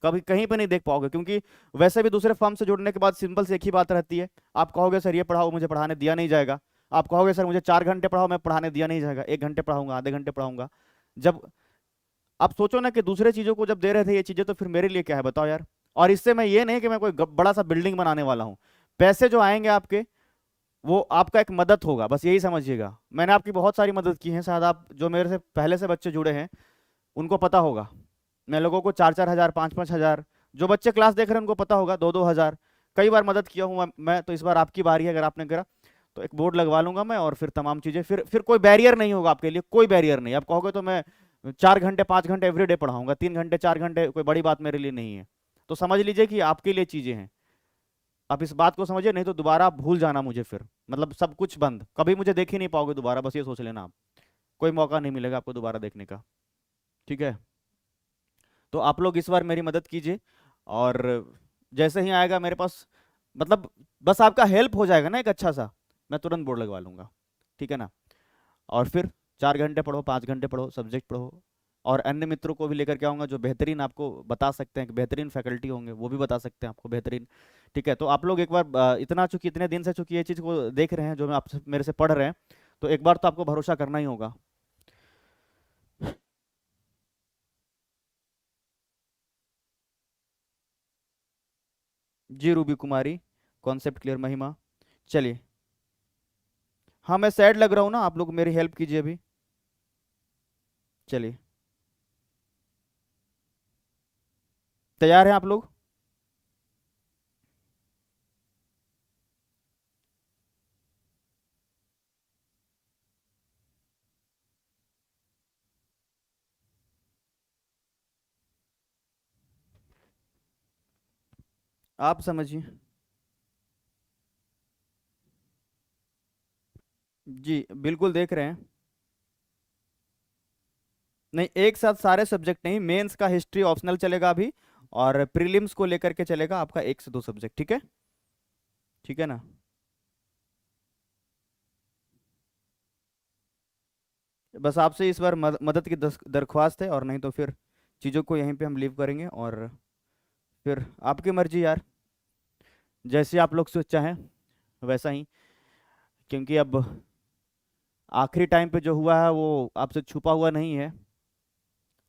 कभी कहीं पे नहीं देख पाओगे, क्योंकि वैसे भी दूसरे फॉर्म से जुड़ने के बाद सिंपल से एक ही बात रहती है, आप कहोगे सर ये पढ़ाओ, मुझे पढ़ाने दिया नहीं जाएगा। आप कहोगे सर मुझे 4 घंटे पढ़ाओ, मैं पढ़ाने दिया नहीं जाएगा, 1 घंटे पढ़ाऊंगा, आधे घंटे पढ़ाऊंगा। जब आप सोचो ना कि दूसरे चीजों को जब दे रहे थे ये चीजें, तो फिर मेरे लिए क्या है बताओ यार। और इससे मैं ये नहीं कि मैं कोई बड़ा सा बिल्डिंग बनाने वाला हूँ, पैसे जो आएंगे आपके वो आपका एक मदद होगा, बस यही समझिएगा। मैंने आपकी बहुत सारी मदद की है, शायद आप जो मेरे से पहले से बच्चे जुड़े हैं उनको पता होगा। मैं लोगों को 4-4 हजार, 5-5 हजार, जो बच्चे क्लास देख रहे हैं उनको पता होगा, 2-2 हजार कई बार मदद किया हूँ मैं। तो इस बार आपकी बारी है, अगर आपने करा तो एक बोर्ड लगवा लूंगा मैं, और फिर तमाम चीजें, फिर कोई बैरियर नहीं होगा आपके लिए, कोई बैरियर नहीं। आप कहोगे तो मैं 4 घंटे 5 घंटे एवरीडे पढ़ाऊंगा, 3 घंटे 4 घंटे, कोई बड़ी बात मेरे लिए नहीं है। तो समझ लीजिए कि आपके लिए चीजें हैं, आप इस बात को समझिए, नहीं तो दोबारा आप भूल जाना मुझे, फिर मतलब सब कुछ बंद, कभी मुझे देख ही नहीं पाओगे दोबारा, बस ये सोच लेना आप, कोई मौका नहीं मिलेगा आपको दोबारा देखने का। ठीक है। तो आप लोग इस बार मेरी मदद कीजिए, और जैसे ही आएगा मेरे पास, मतलब बस आपका हेल्प हो जाएगा ना एक अच्छा सा, मैं तुरंत बोर्ड लगवा लूंगा। ठीक है ना। और फिर 4 घंटे पढ़ो, 5 घंटे पढ़ो, सब्जेक्ट पढ़ो, और अन्य मित्रों को भी लेकर के आऊंगा जो बेहतरीन आपको बता सकते हैं, कि बेहतरीन फैकल्टी होंगे वो भी बता सकते हैं आपको बेहतरीन। ठीक है। तो आप लोग एक बार इतना चूंकि इतने दिन से चूंकि ये चीज़ को देख रहे हैं, जो मैं आपसे मेरे से पढ़ रहे हैं, तो एक बार तो आपको भरोसा करना ही होगा। जी रूबी कुमारी, कॉन्सेप्ट क्लियर महिमा। चलिए, हाँ मैं सैड लग रहा हूँ ना, आप लोग मेरी हेल्प कीजिए अभी। चलिए, तैयार हैं आप लोग? आप समझिए। जी बिल्कुल देख रहे हैं। नहीं, एक साथ सारे सब्जेक्ट नहीं, मेंस का हिस्ट्री ऑप्शनल चलेगा अभी, और प्रीलिम्स को लेकर के चलेगा आपका एक से दो सब्जेक्ट, ठीक है? ठीक है ना? बस आपसे इस बार मदद की दरख्वास्त है, और नहीं तो फिर चीज़ों को यहीं पे हम लीव करेंगे, और फिर आपकी मर्जी यार, जैसे आप लोग सोच चाहें वैसा ही। क्योंकि अब आखिरी टाइम पे जो हुआ है वो आपसे छुपा हुआ नहीं है,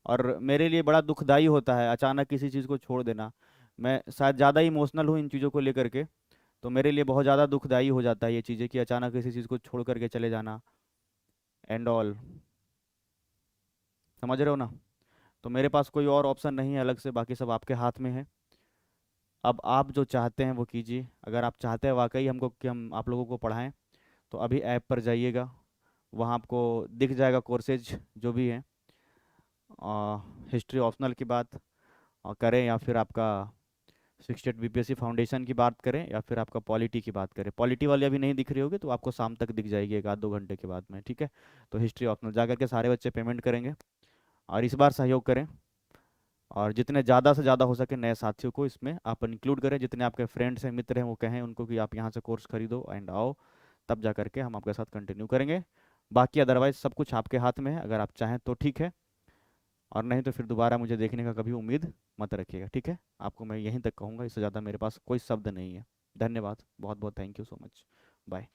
और मेरे लिए बड़ा दुखदाई होता है अचानक किसी चीज़ को छोड़ देना। मैं शायद ज़्यादा इमोशनल हूँ इन चीज़ों को लेकर के, तो मेरे लिए बहुत ज़्यादा दुखदाई हो जाता है ये चीज़ें कि अचानक किसी चीज़ को छोड़ करके चले जाना एंड ऑल। समझ रहे हो ना? तो मेरे पास कोई और ऑप्शन नहीं है अलग से, बाकी सब आपके हाथ में है। अब आप जो चाहते हैं वो कीजिए। अगर आप चाहते हैं वाकई हमको कि हम आप लोगों को पढ़ाएं, तो अभी ऐप पर जाइएगा, वहाँ आपको दिख जाएगा कोर्सेज जो भी हैं। हिस्ट्री ऑप्शनल की बात करें, या फिर आपका 68 बीपीएससी फाउंडेशन की बात करें, या फिर आपका पॉलिटी की बात करें। पॉलिटी वाली अभी नहीं दिख रही होगी, तो आपको शाम तक दिख जाएगी, एक आध दो घंटे के बाद में, ठीक है? तो हिस्ट्री ऑप्शनल जा करके सारे बच्चे पेमेंट करेंगे, और इस बार सहयोग करें, और जितने ज़्यादा से ज़्यादा हो सके नए साथियों को इसमें आप इंक्लूड करें। जितने आपके फ्रेंड्स हैं, मित्र हैं, वो कहें उनको कि आप यहाँ से कोर्स खरीदो एंड आओ, तब जा करके हम आपके साथ कंटिन्यू करेंगे। बाकी अदरवाइज सब कुछ आपके हाथ में है, अगर आप चाहें तो ठीक है, और नहीं तो फिर दोबारा मुझे देखने का कभी उम्मीद मत रखिएगा, ठीक है? आपको मैं यहीं तक कहूँगा, इससे ज़्यादा मेरे पास कोई शब्द नहीं है। धन्यवाद, बहुत बहुत thank you so much. Bye.